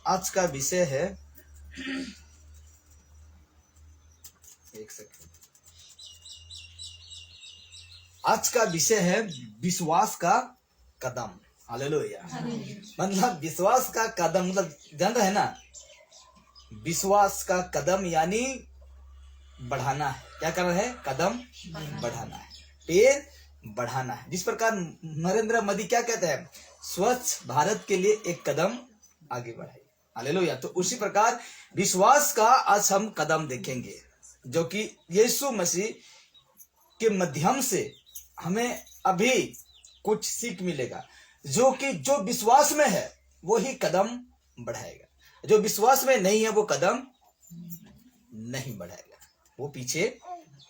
आज का विषय है, एक सेकंड, आज का विषय है विश्वास का कदम। हालेलुया। मतलब विश्वास का कदम, मतलब जान रहे हैं ना, विश्वास का कदम यानी बढ़ाना है। क्या करना है? कदम बढ़ाना है, पेड़ बढ़ाना है। जिस प्रकार नरेंद्र मोदी क्या कहते हैं, स्वच्छ भारत के लिए एक कदम आगे बढ़ाइए। हालेलुया। तो उसी प्रकार विश्वास का आज हम कदम देखेंगे, जो कि यीशु मसीह के माध्यम से हमें अभी कुछ सीख मिलेगा। जो विश्वास में है वो ही कदम बढ़ाएगा, जो विश्वास में नहीं है वो कदम नहीं बढ़ाएगा, वो पीछे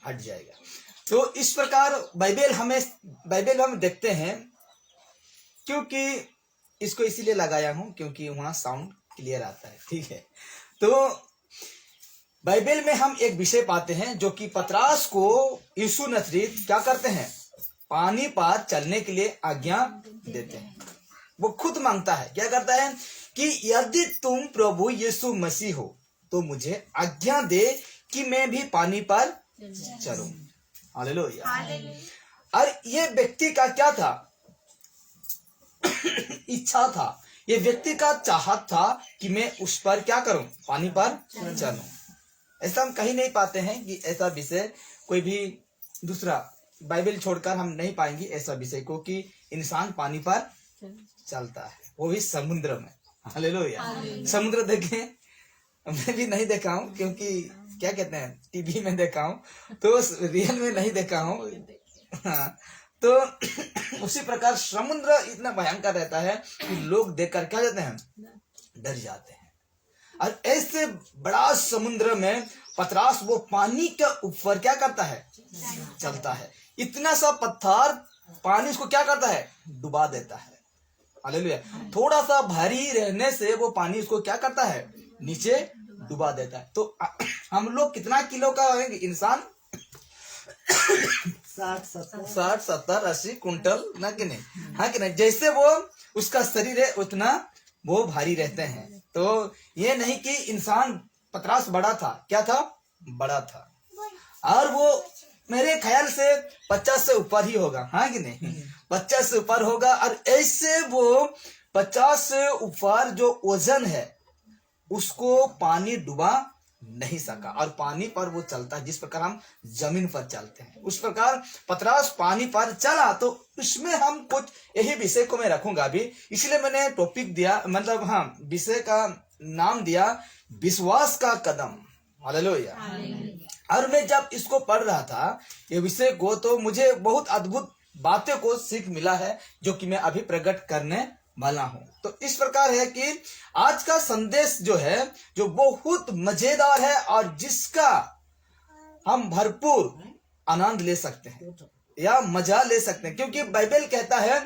हट जाएगा। तो इस प्रकार बाइबल हम देखते हैं, क्योंकि इसको इसीलिए लगाया हूं क्योंकि वहां साउंड क्लियर आता है। ठीक है। तो बाइबल में हम एक विषय पाते हैं जो कि पतरस को यीशु नसरी क्या करते हैं, पानी पर चलने के लिए आज्ञा देते हैं। वो खुद मांगता है, क्या करता है कि यदि तुम प्रभु यीशु मसीह हो तो मुझे आज्ञा दे कि मैं भी पानी पर चलूं। हालेलुया। और ये व्यक्ति का क्या था, इच्छा था, ये व्यक्ति का चाहत था कि मैं उस पर क्या करूं, पानी पर चलूं। ऐसा हम कहीं नहीं पाते हैं कि ऐसा विषय कोई भी दूसरा बाइबल छोड़कर हम नहीं पाएंगे ऐसा विषय को कि इंसान पानी पर चलता है, वो भी समुद्र में। हालेलुया। समुद्र देखे, मैं भी नहीं देखा हूँ, क्योंकि क्या कहते हैं, टीवी में देखा हूँ, तो रियल में नहीं देखा हूँ। हाँ, तो उसी प्रकार समुद्र इतना भयंकर रहता है कि लोग देखकर क्या कहते हैं, डर जाते हैं। और ऐसे बड़ा समुद्र में पतरस वो पानी के ऊपर क्या करता है, चलता है। इतना सा पत्थर पानी उसको क्या करता है, डुबा देता है। हालेलुया। थोड़ा सा भारी रहने से वो पानी उसको क्या करता है, नीचे डुबा देता है। तो हम लोग कितना किलो का होंगे इंसान, 60, 70, 80 कुंटल ना कि नहीं, हाँ कि नहीं। जैसे वो उसका शरीर है उतना वो भारी रहते हैं। तो ये नहीं कि इंसान पतरस बड़ा था, क्या था, बड़ा था। और वो मेरे ख्याल से 50 से ऊपर ही होगा, हाँ कि नहीं, 50 से ऊपर होगा। और ऐसे वो 50 से ऊपर जो वजन है उसको पानी डुबा नहीं सका, और पानी पर वो चलता, जिस प्रकार हम जमीन पर चलते हैं उस प्रकार पतरस पानी पर चला। तो इसमें हम कुछ यही विषय को मैं रखूंगा अभी, इसलिए मैंने टॉपिक दिया, मतलब हाँ, विषय का नाम दिया विश्वास का कदम। हालेलुया। और मैं जब इसको पढ़ रहा था ये विषय को, तो मुझे बहुत अद्भुत बातें को सीख मिला है जो कि मैं अभी प्रकट करने वाला हूं। तो इस प्रकार है कि आज का संदेश जो है, जो बहुत मजेदार है और जिसका हम भरपूर आनंद ले सकते हैं या मजा ले सकते हैं, क्योंकि बाइबल कहता है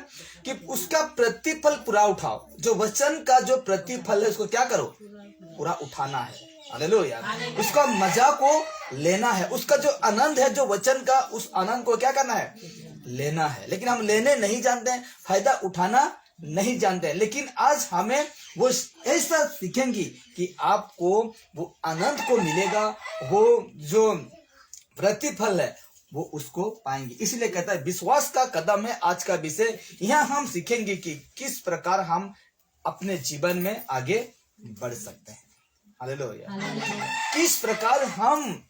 कि उसका प्रतिफल पूरा उठाओ। जो वचन का जो प्रतिफल है उसको क्या करो, पूरा उठाना है। हालेलुया। उसका मजा को लेना है, उसका जो आनंद है जो वचन का, उस आनंद को क्या करना है, लेना है। लेकिन हम लेने नहीं जानते हैं, फायदा उठाना नहीं जानते हैं। लेकिन आज हमें वो ऐसा सीखेंगे कि आपको वो आनंद को मिलेगा, वो जो प्रतिफल है वो उसको पाएंगे। इसलिए कहता है विश्वास का कदम है आज का विषय। यहाँ हम सीखेंगे कि किस प्रकार हम अपने जीवन में आगे बढ़ सकते हैं। हालेलुया। किस प्रकार हम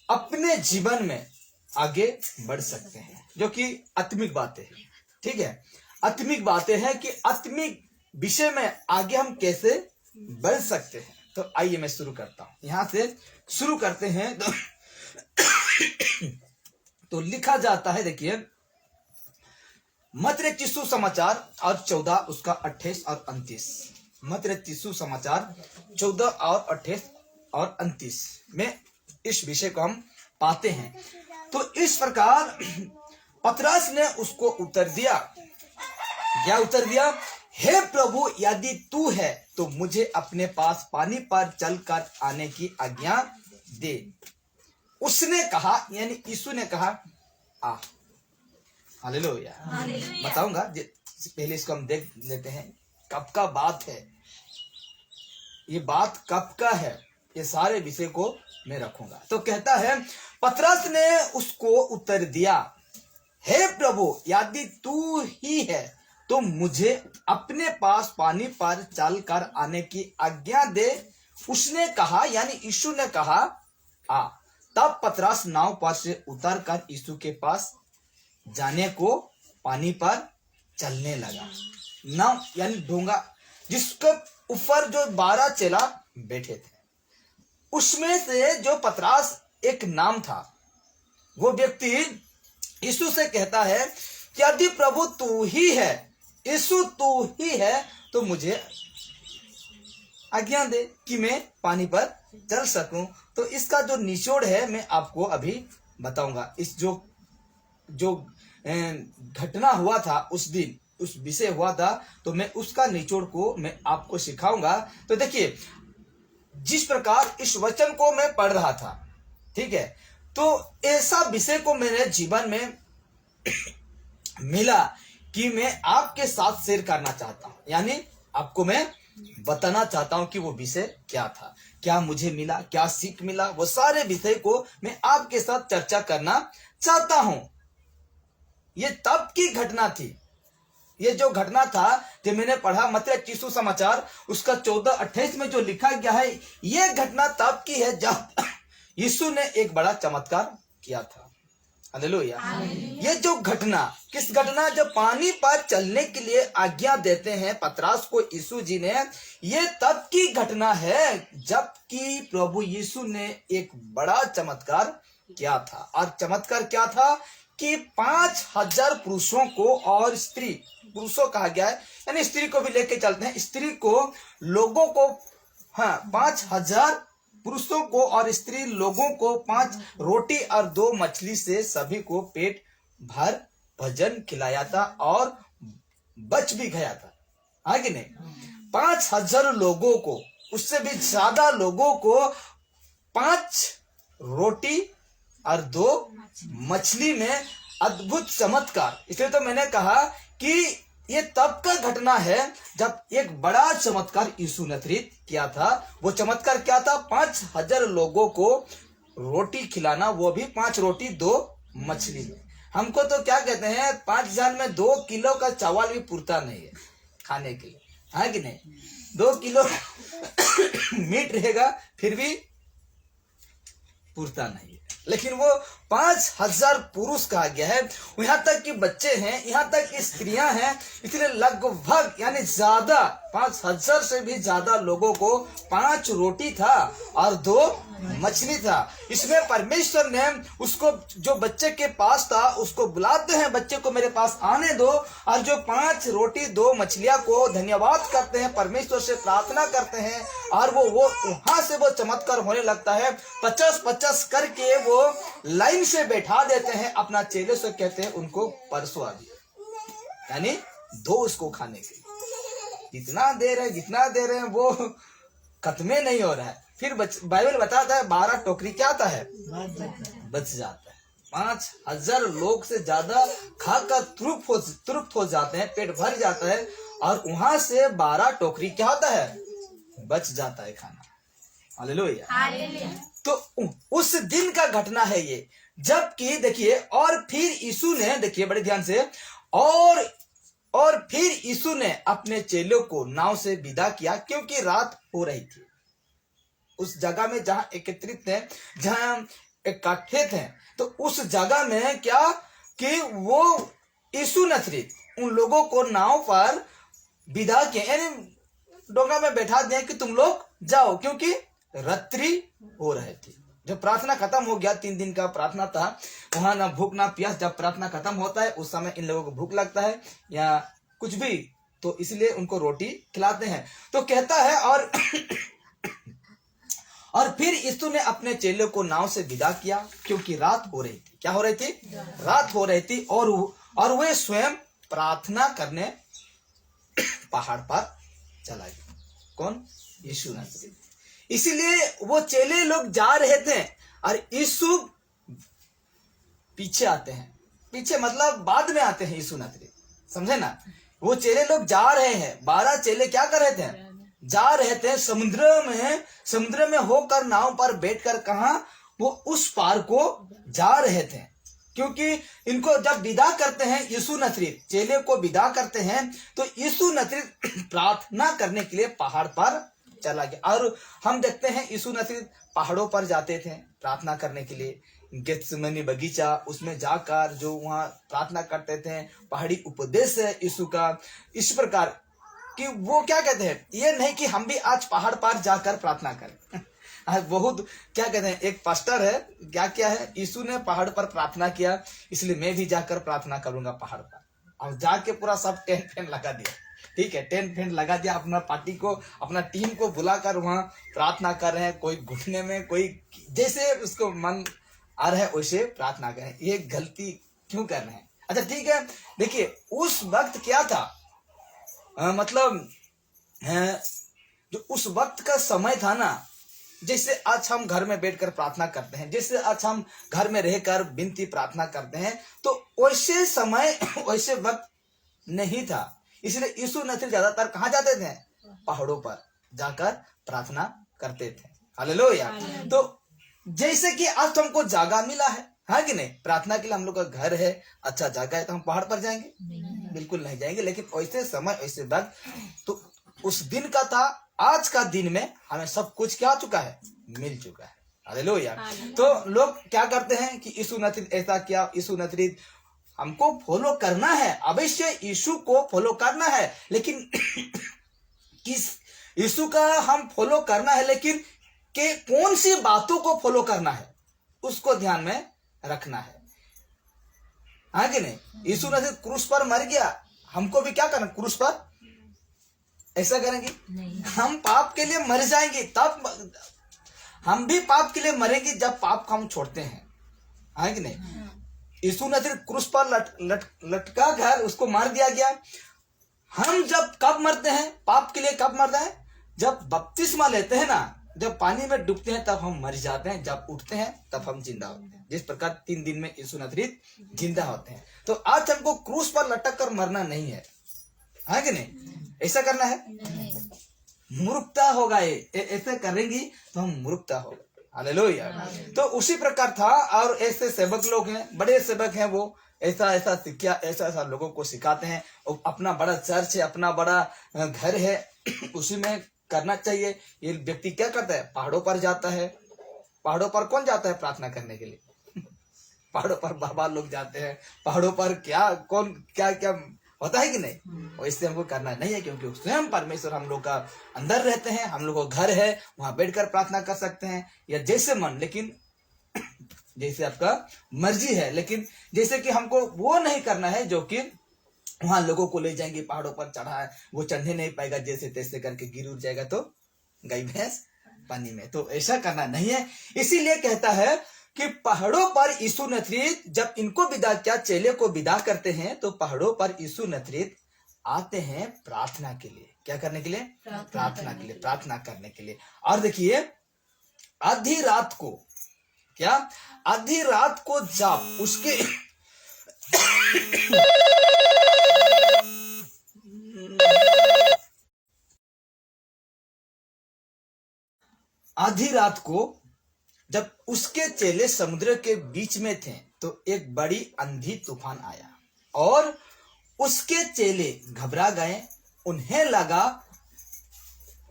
अपने जीवन में आगे बढ़ सकते हैं, जो कि आत्मिक बातें हैं। ठीक है, आत्मिक बातें हैं कि आत्मिक विषय में आगे हम कैसे बढ़ सकते हैं। तो आइए मैं शुरू करता हूं, यहां से शुरू करते हैं। तो लिखा जाता है, देखिए मत्ती रचित समाचार और 14 उसका 28 और 29। मत्ती रचित समाचार 14 और 28 और 29 में इस विषय को हम पाते हैं। तो इस प्रकार पतरस ने उसको उत्तर दिया, क्या उत्तर दिया, हे प्रभु यदि तू है तो मुझे अपने पास पानी पर चलकर आने की आज्ञा दे। उसने कहा, यानी यीशु ने कहा, आ। हालेलुया। बताऊंगा, पहले इसको हम देख लेते हैं कब का बात है। ये बात कब का है, ये सारे विषय को मैं रखूंगा। तो कहता है, पतरस ने उसको उत्तर दिया, हे प्रभु, यदि तू ही है तो मुझे अपने पास पानी पर चलकर आने की आज्ञा दे। उसने कहा, यानी यीशु ने कहा, आ। तब पतरस नाव पर से उतरकर यीशु के पास जाने को पानी पर चलने लगा। नाव यानी डोंगा, जिसके ऊपर जो 12 चेला बैठे थे, उसमें से जो पतरस एक नाम था, वो व्यक्ति यीशु से कहता है कि यदि प्रभु तू ही है, यीशु तू ही है, तो मुझे आज्ञा दे कि मैं पानी पर चल सकूं। तो इसका जो निचोड़ है मैं आपको अभी बताऊंगा। इस जो घटना हुआ था उस दिन, उस विषय हुआ था, तो मैं उसका निचोड़ को मैं आपको सिखाऊंगा। तो देखिए, जिस प्रकार इस वचन को मैं पढ़ रहा था, ठीक है, तो ऐसा विषय को मेरे जीवन में मिला कि मैं आपके साथ शेयर करना चाहता हूं, यानी आपको मैं बताना चाहता हूं कि वो विषय क्या था, क्या मुझे मिला, क्या सीख मिला, वो सारे विषय को मैं आपके साथ चर्चा करना चाहता हूं। ये तब की घटना थी। ये जो घटना था जो मैंने पढ़ा मत्ती सुसमाचार उसका 14:28 में जो लिखा गया है, ये घटना तब की है जब यीशु ने एक बड़ा चमत्कार किया था। हालेलुया। ये जो घटना, किस घटना, जब पानी पर चलने के लिए आज्ञा देते हैं पतरस को यीशु जी ने, ये तब की घटना है जबकि प्रभु यीशु ने एक बड़ा चमत्कार किया था। और चमत्कार क्या था कि 5000 पुरुषों को और स्त्री, पुरुषों कहा गया है यानी स्त्री को भी लेके चलते हैं, स्त्री को, लोगों को, हाँ, 5000 पुरुषों को और स्त्री लोगों को 5 रोटी और 2 मछली से सभी को पेट भर भोजन खिलाया था और बच भी गया था। हाँ कि नहीं? 5000 लोगों को, उससे भी ज्यादा लोगों को 5 रोटी और 2 मछली में अद्भुत चमत्कार। इसलिए तो मैंने कहा कि ये तब का घटना है जब एक बड़ा चमत्कार यीशु ने किया था। वो चमत्कार क्या था? 5000 लोगों को रोटी खिलाना, वो भी 5 रोटी 2 मछली में। हमको तो क्या कहते हैं, 5000 में 2 किलो का चावल भी पूरता नहीं है खाने के लिए, है कि नहीं? 2 किलो मीट रहेगा फिर भी पूरता नहीं है, लेकिन वो 5000 पुरुष कहा गया है, यहाँ तक कि बच्चे हैं, यहाँ तक कि स्त्रियां हैं, इसलिए लगभग यानी ज्यादा 5000 से भी ज्यादा लोगों को 5 रोटी था और 2 मछली था। इसमें परमेश्वर ने उसको, जो बच्चे के पास था, उसको बुलाते हैं, बच्चे को मेरे पास आने दो, और जो 5 रोटी 2 मछलियां को धन्यवाद करते हैं, परमेश्वर से प्रार्थना करते हैं, और वो वहां से वो चमत्कार होने लगता है। 50-50 करके वो लाइन से बैठा देते हैं अपना चेले से, कहते हैं उनको परसों आ दिया, यानी 2 उसको खाने के लिए। जितना दे रहे हैं वो खत्मे नहीं हो रहा है। फिर बाइबल बताता है 12 टोकरी क्या आता है, बच जाता है। 5000 लोग से ज्यादा खाकर तृप्त हो जाते हैं, पेट भर जाता है, और वहां से 12 टोकरी क्या होता है, बच जाता है खाना। हालेलुया। तो उस दिन का घटना है ये, जबकि देखिए, और फिर यीशु ने, देखिए बड़े ध्यान से, और फिर यीशु ने अपने चेलों को नाव से विदा किया, क्योंकि रात हो रही थी। उस जगह में जहां एकत्रित थे, जहां इकट्ठे थे, तो उस जगह में क्या कि वो यीशु ने उन लोगों को नाव पर विदा किया, यानी डोंगा में बैठा दिया कि तुम लोग जाओ, क्योंकि रात्रि हो रही थी। जब प्रार्थना खत्म हो गया, 3 दिन का प्रार्थना था, वहां ना भूख ना प्यास, जब प्रार्थना खत्म होता है उस समय इन लोगों को भूख लगता है या कुछ भी, तो इसलिए उनको रोटी खिलाते हैं। तो कहता है, और फिर यीशु ने अपने चेलों को नाव से विदा किया, क्योंकि रात हो रही थी। क्या हो रही थी? रात हो रही थी, और वे स्वयं प्रार्थना करने पहाड़ पर चला गया। कौन? यीशु ने। इसीलिए वो चेले लोग जा रहे थे और यीशु पीछे आते हैं। पीछे मतलब बाद में आते हैं यीशु नजरी, समझे ना? वो चेले लोग जा रहे हैं, 12 चेले क्या कर रहे थे? जा रहे थे समुद्र में होकर नाव पर बैठकर कहा वो उस पार को जा रहे थे। क्योंकि इनको जब विदा करते हैं यीशु नसरीत, चेले को विदा करते हैं, तो यीशु नसरीत प्रार्थना करने के लिए पहाड़ पर चला गया। और हम देखते हैं यीशु नसरीत पहाड़ों पर जाते थे प्रार्थना करने के लिए। गेत्सेमनी बगीचा, उसमें जाकर जो वहां प्रार्थना करते थे, पहाड़ी उपदेश है यीशु का इस प्रकार कि वो क्या कहते हैं, ये नहीं कि हम भी आज पहाड़ पर जाकर प्रार्थना करें। आज बहुत क्या कहते हैं, एक पास्टर है, क्या क्या है, यीशु ने पहाड़ पर प्रार्थना किया इसलिए मैं भी जाकर प्रार्थना करूंगा पहाड़ पर। और जाके पूरा सब टेंट फेंट लगा दिया, ठीक है, टेंट फेंट लगा दिया, अपना पार्टी को, अपना टीम को बुलाकर वहां प्रार्थना कर रहे हैं। कोई घुटने में, कोई जैसे उसको मन आ रहा है वैसे प्रार्थना करें। ये गलती क्यों कर रहे हैं? अच्छा ठीक है, देखिए उस वक्त क्या था, मतलब जो उस वक्त का समय था ना, जैसे आज हम घर में बैठकर प्रार्थना करते हैं, जैसे आज हम घर में रहकर विनती प्रार्थना करते हैं, तो वैसे समय वैसे वक्त नहीं था। इसलिए यीशु नसरीत ज्यादातर कहाँ जाते थे? पहाड़ों पर जाकर प्रार्थना करते थे। हालेलुया। तो जैसे कि आज तो हमको जगह मिला है कि नहीं, प्रार्थना के लिए हम लोग का घर है, अच्छा जगह है, तो हम पहाड़ पर जाएंगे? बिल्कुल नहीं जाएंगे। लेकिन वैसे समय वैसे वक्त तो उस दिन का था, आज का दिन में हमें सब कुछ क्या चुका है, मिल चुका है। हालेलुया। तो लोग क्या करते हैं कि यीशु नसरीत ऐसा किया, यीशु नसरीत हमको फॉलो करना है, अवश्य यीशु को फॉलो करना है, लेकिन किस यीशु का हम फॉलो करना है, लेकिन के कौन सी बातों को फॉलो करना है उसको ध्यान में रखना है, हाँ कि नहीं। यीशु नसरीत क्रूस पर मर गया, हमको भी क्या करना, क्रूस पर ऐसा करेंगे नहीं। हम पाप के लिए मर जाएंगे, तब हम भी पाप के लिए मरेंगे जब पाप को हम छोड़ते हैं, हाँ कि नहीं। यीशु नसरीत क्रूस पर लटका कर उसको मार दिया गया। हम जब कब मरते हैं पाप के लिए, कब मरते हैं? जब बपतिस्मा लेते हैं ना, जब पानी में डूबते हैं तब हम मर जाते हैं, जब उठते हैं तब हम जिंदा होते हैं। जिस प्रकार 3 दिन में यीशु नसरीत जिंदा होते हैं। तो आज हमको क्रूस पर लटक कर मरना नहीं है, है कि नहीं? ऐसा करना है, मूर्खता होगा। ऐसे करेंगी तो हम मूर्खता होगा। हालेलुया। तो उसी प्रकार था। और ऐसे सेवक लोग हैं, बड़े सेवक हैं, वो ऐसा ऐसा शिक्षा, ऐसा ऐसा लोगों को सिखाते हैं। और अपना बड़ा चर्च है, अपना बड़ा घर है, उसी में करना चाहिए। ये व्यक्ति क्या करता है, पहाड़ों पर जाता है। पहाड़ों पर कौन जाता है प्रार्थना करने के लिए? पहाड़ों पर बाबा लोग जाते हैं। पहाड़ों पर क्या कौन क्या क्या होता है कि नहीं, वैसे हमको करना नहीं है, क्योंकि स्वयं परमेश्वर हम लोग का अंदर रहते हैं, हम लोग का घर है, वहां बैठकर प्रार्थना कर सकते हैं या जैसे मन, लेकिन जैसे आपका मर्जी है। लेकिन जैसे कि हमको वो नहीं करना है जो कि वहां लोगों को ले जाएंगे पहाड़ों पर, चढ़ा है वो चढ़ने नहीं पाएगा, जैसे तैसे करके गिर उड़ जाएगा तो गाय भैंस पानी में। तो ऐसा करना नहीं है। इसीलिए कहता है कि पहाड़ों पर यीशु नसरीत जब इनको विदा किया, चेले को विदा करते हैं, तो पहाड़ों पर यीशु नसरीत आते हैं प्रार्थना के लिए। क्या करने के लिए? प्रार्थना के लिए, प्रार्थना करने के लिए। और देखिए आधी रात को, क्या आधी रात को जब उसके आधी रात को जब उसके चेले समुद्र के बीच में थे, तो एक बड़ी अंधी तूफान आया और उसके चेले घबरा गए। उन्हें लगा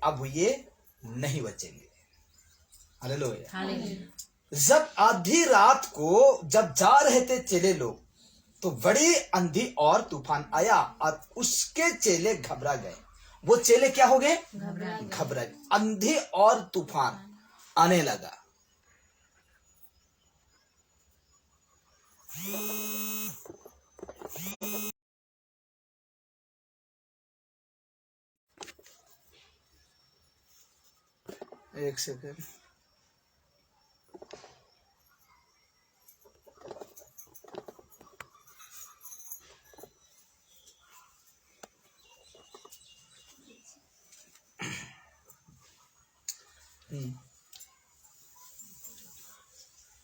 अब ये नहीं बचेंगे। हालेलुया। जब आधी रात को जब जा रहे थे चेले लोग, तो बड़ी अंधी और तूफान आया और उसके चेले घबरा गए। वो चेले क्या हो गए? घबरा गए। अंधी और तूफान आने लगा। एक सेकंड।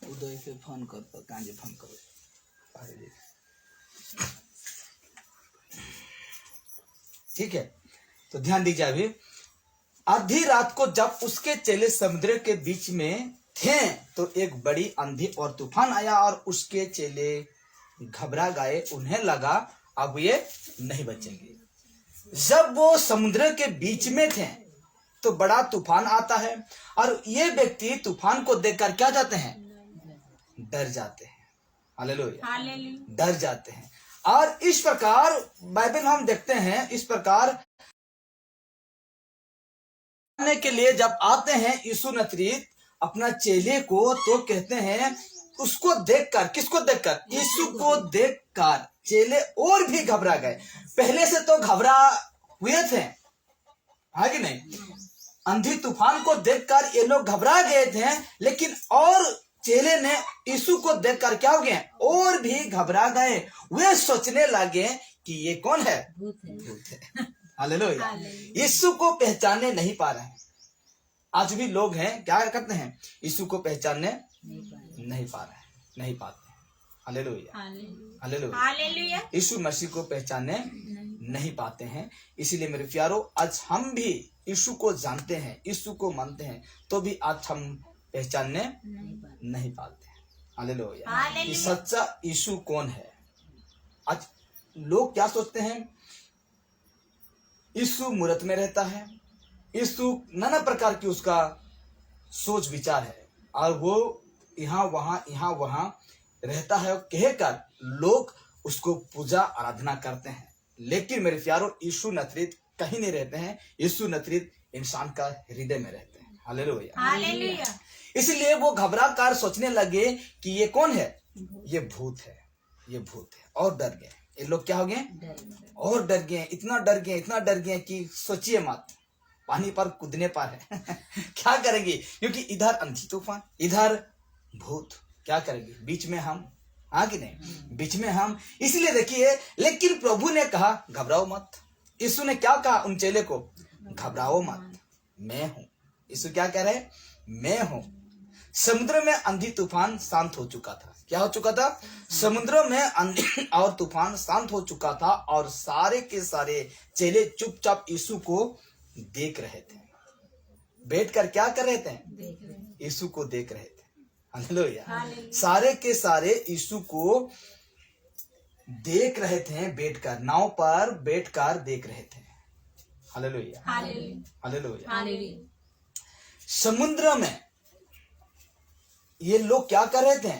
उदय से फोन कर, कांजे फोन करो। ठीक है, तो ध्यान दीजिए। अभी आधी रात को जब उसके चेले समुद्र के बीच में थे तो एक बड़ी आंधी और तूफान आया और उसके चेले घबरा गए। उन्हें लगा अब ये नहीं बचेंगे। जब वो समुद्र के बीच में थे तो बड़ा तूफान आता है और ये व्यक्ति तूफान को देखकर क्या जाते हैं? डर जाते हैं। हालेलुया, डर जाते हैं। और इस प्रकार बाइबल हम देखते हैं, इस प्रकार के लिए जब आते हैं यीशु नसरीत अपना चेले को, तो कहते हैं उसको देखकर, किसको देखकर? यीशु को देखकर चेले और भी घबरा गए। पहले से तो घबरा हुए थे, है कि नहीं? आंधी तूफान को देखकर ये लोग घबरा गए थे, लेकिन और चेले ने यीशु को देखकर क्या हो गए? और भी घबरा गए। वे सोचने लगे कि ये कौन है? भूत है। हालेलुया। यीशु को पहचानने नहीं पा रहे हैं। आज भी लोग हैं, क्या करते हैं? यीशु को पहचानने नहीं पा रहे हैं, नहीं पाते। Hallelujah, hallelujah. यीशु मसीह को पहचानने नहीं पाते हैं। इसीलिए मेरे प्यारो, आज हम भी यीशु को जानते हैं, यीशु को मानते हैं, तो भी आज हम पहचानने नहीं पाते हैं। हालेलुया। कि सच्चा यीशु कौन है? आज लोग क्या सोचते हैं? यीशु मूर्त में रहता है, यीशु नाना प्रकार की उसका सोच विचार है और वो यहाँ वहां रहता है, कहकर लोग उसको पूजा आराधना करते हैं। लेकिन मेरे प्यारो, यीशु नसरीत कहीं नहीं रहते हैं। यीशु नसरीत इंसान का हृदय में रहते हैं। हालेलुया। इसलिए वो घबरा कर सोचने लगे कि ये कौन है? ये भूत है, ये भूत है। और डर गए ये लोग। क्या हो गए? और डर गए, इतना डर गए कि सोचिए मत, पानी पर कूदने पर है। क्या करेंगे? क्योंकि इधर आंधी तूफान, इधर भूत, क्या करेंगे? बीच में हम, हाँ कि नहीं? बीच में हम। इसलिए देखिए, लेकिन प्रभु ने कहा घबराओ मत। यीशु ने क्या कहा उन चेले को? घबराओ मत, मैं हूं। यीशु क्या कह रहे? मैं हूं। समुद्र में आंधी तूफान शांत हो चुका था। क्या हो चुका था? समुद्र में आंधी और तूफान शांत हो चुका था और सारे के सारे चेले चुपचाप यीशु को देख रहे थे। बैठकर क्या कर रहे थे? यीशु को देख रहे थे। हालेलुया। सारे के सारे यीशु को देख रहे थे, बैठकर, नाव पर बैठकर देख रहे थे। Hallelujah, hallelujah. समुद्र में ये लोग क्या कर रहे थे?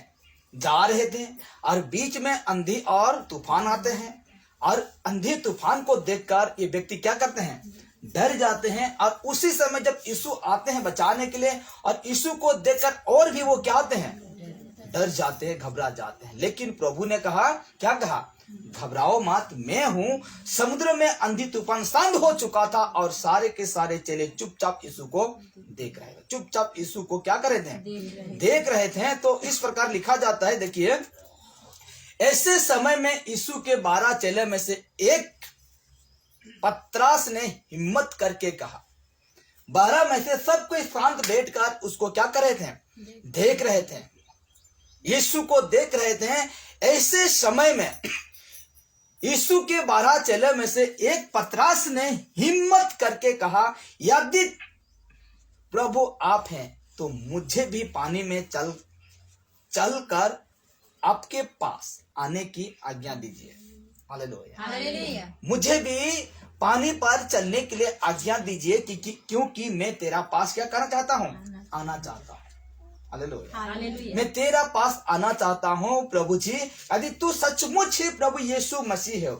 जा रहे थे और बीच में आंधी और तूफान आते हैं और आंधी तूफान को देखकर ये व्यक्ति क्या करते हैं? डर जाते हैं। और उसी समय जब यीशु आते हैं बचाने के लिए और यीशु को देखकर और भी वो क्या होते हैं? डर जाते हैं, घबरा जाते हैं। लेकिन प्रभु ने कहा, क्या कहा? घबराओ मत, मैं हूं। समुद्र में आंधी तूफान शांत हो चुका था और सारे के सारे चेले चुपचाप यीशु को देख रहे थे। चुपचाप यीशु को क्या कर रहे थे? देख रहे थे। तो इस प्रकार लिखा जाता है, देखिए, ऐसे समय में यीशु के 12 चेले में से एक पतरस ने हिम्मत करके कहा। 12 में से सब कोई शांत बैठकर उसको क्या कर रहे थे? देख रहे थे, यीशु को देख रहे थे। ऐसे समय में यीशु के 12 चेले में से एक पतरस ने हिम्मत करके कहा, यदि प्रभु आप हैं तो मुझे भी पानी में चलकर आपके पास आने की आज्ञा दीजिए। हालेलुया। मुझे भी पानी पर चलने के लिए आज्ञा दीजिए क्योंकि मैं तेरा पास क्या करना चाहता हूँ? आना चाहता हूँ। हालेलुया। मैं तेरा पास आना चाहता हूँ प्रभु जी। यदि तू सचमुच ही प्रभु यीशु मसीह है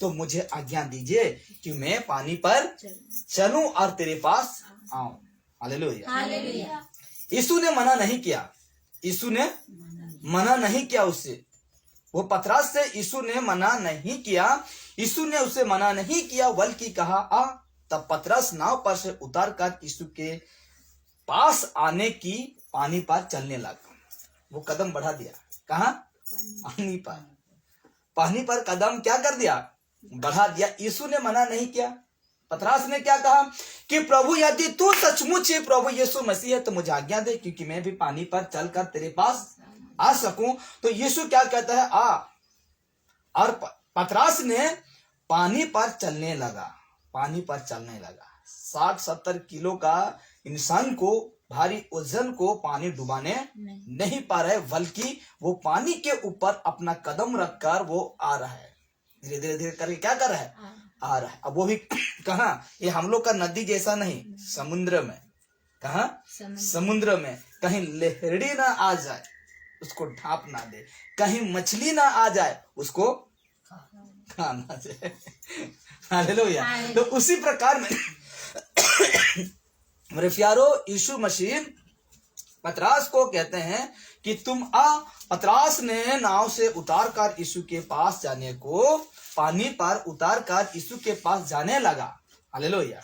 तो मुझे आज्ञा दीजिए कि मैं पानी पर चलूं और तेरे पास आऊं। हालेलुया। यीशु ने मना नहीं किया, यीशु ने मना नहीं किया उससे। वो पतरस से यीशु ने मना नहीं किया, यीशु ने उसे मना नहीं किया, बल्कि कहा आ। तब पतरस नाव पर से उतरकर यीशु के पास आने की पानी पर चलने लगा। वो कदम बढ़ा दिया। कहाँ? पानी पर कदम क्या कर दिया? बढ़ा दिया। यीशु ने मना नहीं किया। पतरस ने क्या कहा कि प्रभु यदि तू सचमुच ही प्रभु यीशु मसीह है तो मुझे आज्ञा दे क्योंकि मैं भी पानी पर चलकर तेरे पास आ सकूं। तो यीशु क्या कहता है? आ। और पतरस ने पानी पर चलने लगा, पानी पर चलने लगा। 60-70 किलो का इंसान को, भारी वजन को पानी डुबाने नहीं पा रहा है, बल्कि वो पानी के ऊपर अपना कदम रखकर वो आ रहा है, धीरे धीरे धीरे करके क्या कर रहा है, आ रहा है। अब वो भी कहाँ, ये हम लोग का नदी जैसा नहीं, समुद्र में, कहाँ, समुद्र में, कहीं लहड़ी ना आ जाए उसको ढांप ना दे, कहीं मछली ना आ जाए उसको खाना जाए। हालेलुया। तो उसी प्रकार में मेरे प्यारो, यीशु मसीह पतरास को कहते हैं कि तुम आ। पतरास ने नाव से उतार कर यीशु के पास जाने को, पानी पर उतार कर यीशु के पास जाने लगा। हालेलुया,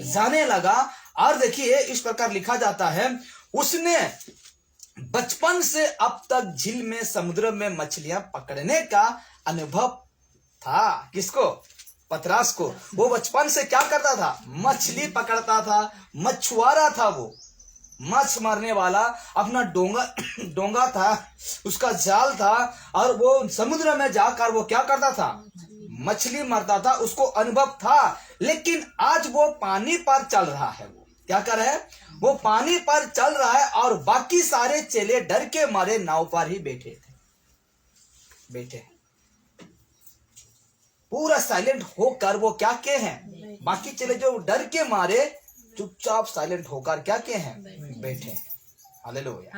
जाने लगा। और देखिए इस प्रकार लिखा जाता है, उसने बचपन से अब तक झील में, समुद्र में मछलियां पकड़ने का अनुभव था। किसको? पतरास को। वो बचपन से क्या करता था? मछली पकड़ता था, मछुआरा था वो, मछ मारने वाला। अपना डोंगा था, उसका जाल था, और वो समुद्र में जाकर वो क्या करता था? मछली मारता था, उसको अनुभव था। लेकिन आज वो पानी पर चल रहा है। वो क्या कर रहा है? वो पानी पर चल रहा है, और बाकी सारे चेले डर के मारे नाव पर ही बैठे थे। पूरा साइलेंट होकर वो क्या के हैं? बाकी चेले जो डर के मारे चुपचाप साइलेंट होकर क्या के हैं? बैठे हैं। हालेलुया।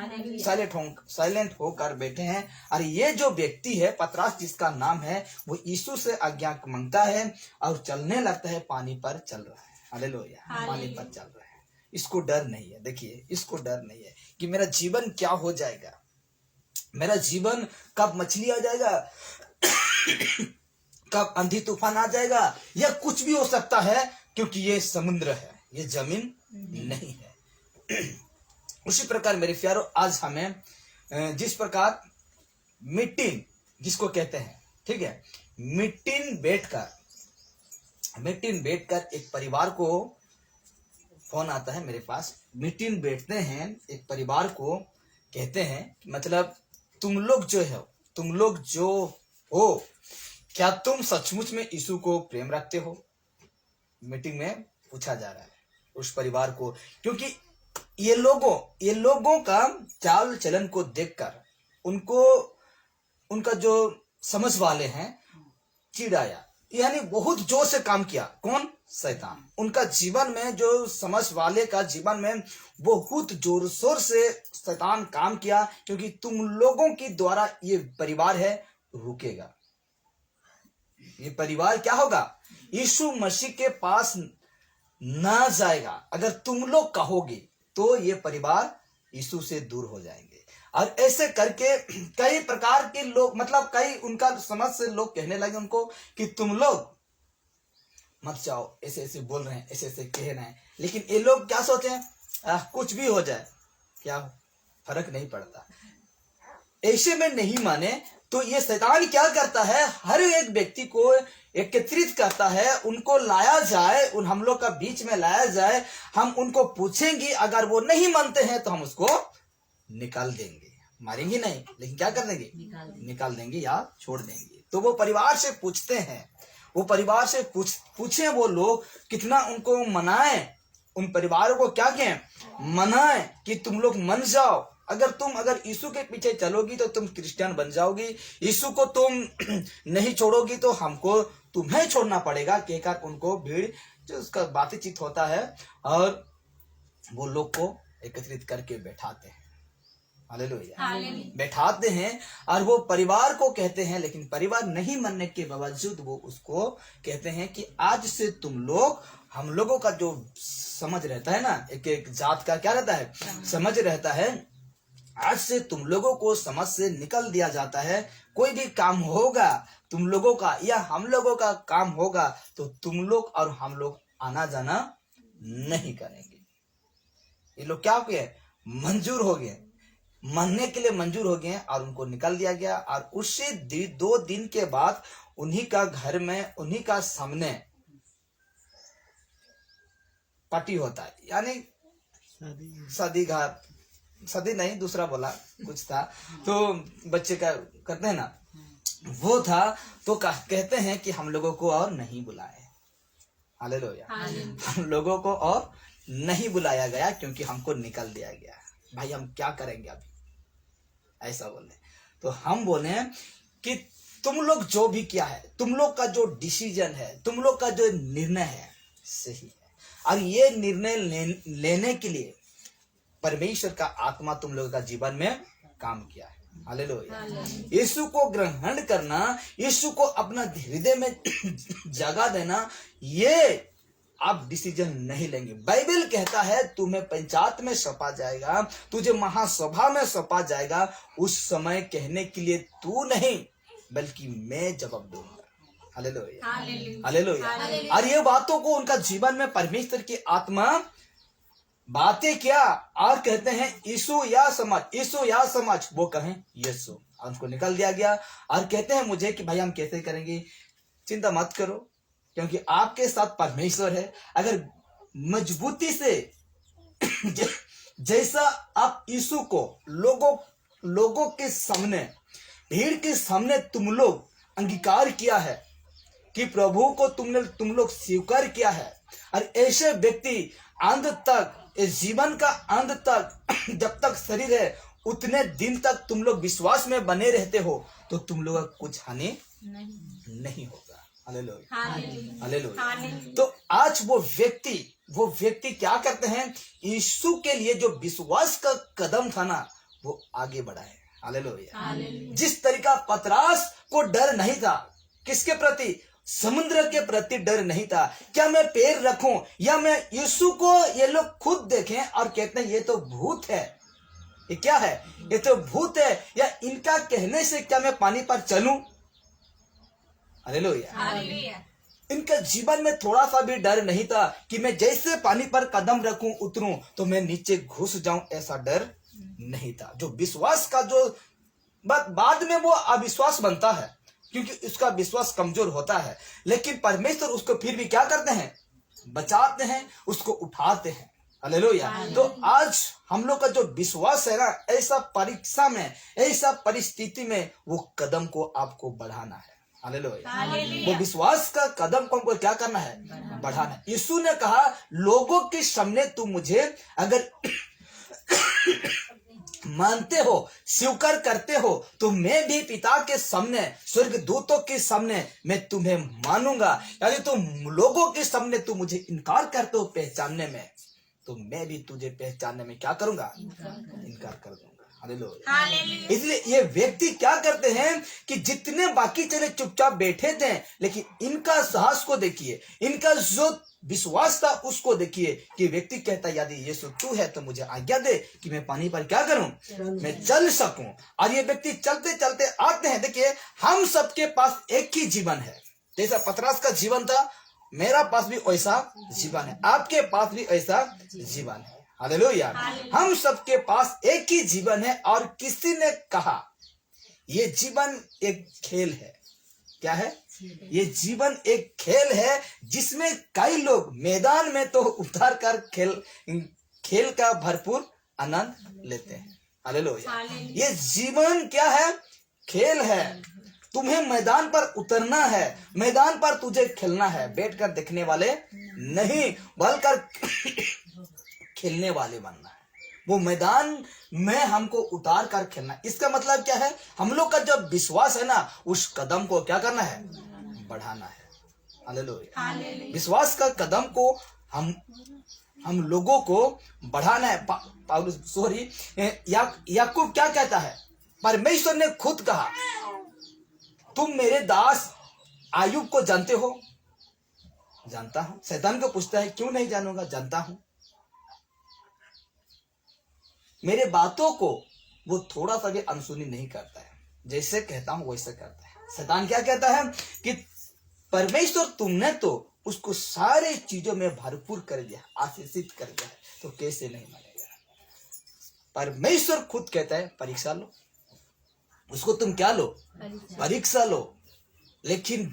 साइलेंट होकर बैठे हैं। और ये जो व्यक्ति है पतरास, जिसका नाम है, वो यीशु से आज्ञा मांगता है और चलने लगता है, पानी पर चल रहा है। हालेलुया, पानी पर चल रहा है। इसको डर नहीं है। देखिए, इसको डर नहीं है कि मेरा जीवन क्या हो जाएगा, मेरा जीवन कब मछली आ जाएगा, कब आंधी तूफान आ जाएगा, या कुछ भी हो सकता है, क्योंकि ये समुद्र है, ये जमीन नहीं है। उसी प्रकार मेरे प्यारो, आज हमें जिस प्रकार मीटिंग जिसको कहते हैं, ठीक है, मीटिंग बैठकर एक परिवार को फोन आता है मेरे पास, मीटिंग बैठते हैं एक परिवार को, कहते हैं मतलब तुम लोग जो हो, क्या तुम सचमुच में यीशु को प्रेम रखते हो? मीटिंग में पूछा जा रहा है उस परिवार को, क्योंकि ये लोगों का चाल चलन को देखकर उनका जो समझ वाले हैं चिढ़ाया, यानी बहुत जोर से काम किया। कौन? शैतान। उनका जीवन में, जो समझ वाले का जीवन में बहुत जोर शोर से शैतान काम किया, क्योंकि तुम लोगों के द्वारा ये परिवार है रुकेगा, ये परिवार क्या होगा? यीशु मसीह के पास ना जाएगा। अगर तुम लोग कहोगे तो ये परिवार यीशु से दूर हो जाएंगे। और ऐसे करके कई प्रकार के लोग, मतलब कई उनका समझ से लोग कहने लगे उनको कि तुम लोग मत जाओ, ऐसे ऐसे बोल रहे हैं, ऐसे ऐसे कह रहे हैं। लेकिन ये लोग क्या सोचे हैं? कुछ भी हो जाए, क्या फर्क नहीं पड़ता। ऐसे में नहीं माने तो ये शैतान क्या करता है? हर एक व्यक्ति को एकत्रित करता है, उनको लाया जाए, हम लोग का बीच में लाया जाए, हम उनको पूछेंगे, अगर वो नहीं मानते हैं तो हम उसको निकाल देंगे, मारेंगे नहीं, लेकिन क्या कर देंगे? निकाल देंगे या छोड़ देंगे। तो वो परिवार से पूछते हैं, वो परिवार से पूछे वो लोग, कितना उनको मनाएं, उन परिवारों को क्या कहें? मनाएं कि तुम लोग मन जाओ। अगर यीशु के पीछे चलोगी तो तुम क्रिश्चियन बन जाओगी, यीशु को तुम नहीं छोड़ोगी तो हमको तुम्हें छोड़ना पड़ेगा, कहकर उनको भीड़ जो उसका बातचीत होता है, और वो लोग को एकत्रित करके बैठाते हैं। हालेलुया, बैठाते हैं, और वो परिवार को कहते हैं, लेकिन परिवार नहीं मानने के बावजूद वो उसको कहते हैं कि आज से तुम लोग, हम लोगों का जो समझ रहता है ना, एक जात का क्या रहता है? समझ रहता है। आज से तुम लोगों को समझ से निकल दिया जाता है। कोई भी काम होगा तुम लोगों का या हम लोगों का काम होगा तो तुम लोग और हम लोग आना जाना नहीं करेंगे। ये लोग क्या हो गए? मंजूर हो गए, मानने के लिए मंजूर हो गए, और उनको निकाल दिया गया। और उससे 2 दिन के बाद उन्हीं का घर में, उन्हीं का सामने पार्टी होता है, यानी शादी नहीं, दूसरा बोला कुछ था, तो बच्चे का करते हैं ना, वो था। तो कहते हैं कि हम लोगों को और नहीं बुलाए। हालेलुया। हम लोगों को और नहीं बुलाया गया क्योंकि हमको निकल दिया गया। भाई हम क्या करेंगे अभी, ऐसा बोले तो हम बोले कि तुम लोग जो भी किया है, तुम लोग का जो डिसीजन है, तुम लोग का जो निर्णय है सही है, और ये निर्णय लेने के लिए परमेश्वर का आत्मा तुम लोगों का जीवन में काम किया है। हालेलुया। यीशु को ग्रहण करना, यीशु को अपना हृदय में जगह देना, ये आप डिसीजन नहीं लेंगे। बाइबल कहता है तुम्हें पंचायत में सौंपा जाएगा, तुझे महासभा में सौंपा जाएगा, उस समय कहने के लिए तू नहीं बल्कि मैं जवाब दूंगा। Hallelujah, hallelujah. और ये बातों को उनका जीवन में परमेश्वर की आत्मा बातें क्या और कहते हैं यीशु या समाज, यीशु या समाज, वो कहें यीशु, उनको निकल दिया गया और कहते हैं मुझे कि भाई हम कैसे करेंगे। चिंता मत करो क्योंकि आपके साथ परमेश्वर है। अगर मजबूती से जैसा आप यीशु को लोगों के सामने, भीड़ के सामने तुम लोग अंगीकार किया है कि प्रभु को तुम लोग स्वीकार किया है, और ऐसे व्यक्ति अंत तक, इस जीवन का अंत तक, जब तक शरीर है उतने दिन तक तुम लोग विश्वास में बने रहते हो तो तुम लोग का कुछ हानि नहीं होगा। Hallelujah, hallelujah. तो आज वो व्यक्ति क्या करते हैं, यीशु के लिए जो विश्वास का कदम था ना वो आगे बढ़ाए। हालेलुया। जिस तरीका पतरस को डर नहीं था, किसके प्रति, समुद्र के प्रति डर नहीं था। क्या मैं पैर रखूं या मैं यीशु को, ये लोग खुद देखें और कहते हैं ये तो भूत है, ये क्या है, ये तो भूत है, या इनका कहने से क्या मैं पानी पर चलूं। हालेलुया। इनका जीवन में थोड़ा सा भी डर नहीं था कि मैं जैसे पानी पर कदम रखूं उतरूं तो मैं नीचे घुस जाऊं, ऐसा डर नहीं था। जो विश्वास का जो बाद में वो अविश्वास बनता है क्योंकि उसका विश्वास कमजोर होता है, लेकिन परमेश्वर उसको फिर भी क्या करते हैं, बचाते हैं, उसको उठाते हैं। हालेलुया। तो आज हम लोग का जो विश्वास है ना, ऐसा परीक्षा में, ऐसा परिस्थिति में वो कदम को आपको बढ़ाना है। हालेलुया। वो विश्वास का कदम को हमको क्या करना है, बढ़ाना है। यीशु ने कहा लोगों के सामने तुम मुझे अगर मानते हो, स्वीकार करते हो, तो मैं भी पिता के सामने, स्वर्ग दूतों के सामने मैं तुम्हें मानूंगा। यानी तुम लोगों के सामने तुम मुझे इनकार करते हो पहचानने में, तो मैं भी तुझे पहचानने में क्या करूंगा, इनकार कर दूंगा। हालेलुया। इसलिए ये व्यक्ति क्या करते हैं कि जितने बाकी चले चुपचाप बैठे थे, लेकिन इनका साहस को देखिए, इनका जो विश्वास था उसको देखिए कि व्यक्ति कहता यदि यीशु तू है तो मुझे आज्ञा दे कि मैं पानी पर क्या करूं, मैं चल सकूं। और ये व्यक्ति चलते चलते आते हैं। देखिए हम सबके पास एक ही जीवन है, जैसा पतरस का जीवन था, मेरा पास भी वैसा जीवन है, आपके पास भी ऐसा जीवन है। हालेलुया। हम सबके पास एक ही जीवन है। और किसी ने कहा ये जीवन एक खेल है। क्या है, ये जीवन एक खेल है जिसमें कई लोग मैदान में तो उतार कर खेल का भरपूर आनंद लेते हैं। हालेलुया। ये जीवन क्या है, खेल है। तुम्हें मैदान पर उतरना है, मैदान पर तुझे खेलना है, बैठकर देखने वाले नहीं बल्कि खेलने वाले बनना है। वो मैदान में हमको उतार कर खेलना। इसका मतलब क्या है, हम लोग का जो विश्वास है ना उस कदम को क्या करना है, बढ़ाना है। हालेलुया। विश्वास का कदम को हम लोगों को बढ़ाना है। याकूब क्या कहता है, परमेश्वर ने खुद कहा तुम मेरे दास आयुब को जानते हो। जानता हूं। शैतान को पूछता है क्यों नहीं जानूंगा, जानता हूं। मेरे बातों को वो थोड़ा सा भी अनसुनी नहीं करता है, जैसे कहता हूं वैसे करता है। शैतान क्या कहता है कि परमेश्वर तुमने तो उसको सारे चीजों में भरपूर कर दिया, आशीषित कर दिया है, तो कैसे नहीं मानेगा। परमेश्वर खुद कहता है परीक्षा लो, उसको तुम क्या लो, परीक्षा लो, लेकिन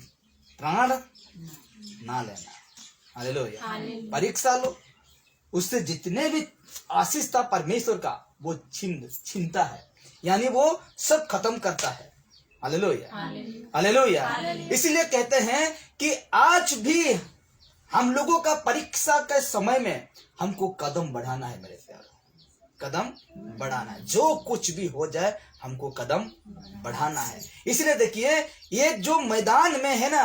प्राण ना लेना। हालेलुया। परीक्षा लो, उससे जितने भी आशीष था परमेश्वर का वो छीनता है, यानी वो सब खत्म करता है। Hallelujah, hallelujah. इसलिए कहते हैं कि आज भी हम लोगों का परीक्षा के समय में हमको कदम बढ़ाना है मेरे प्यारों, कदम बढ़ाना है। जो कुछ भी हो जाए हमको कदम बढ़ाना है। इसलिए देखिए, ये जो मैदान में है ना,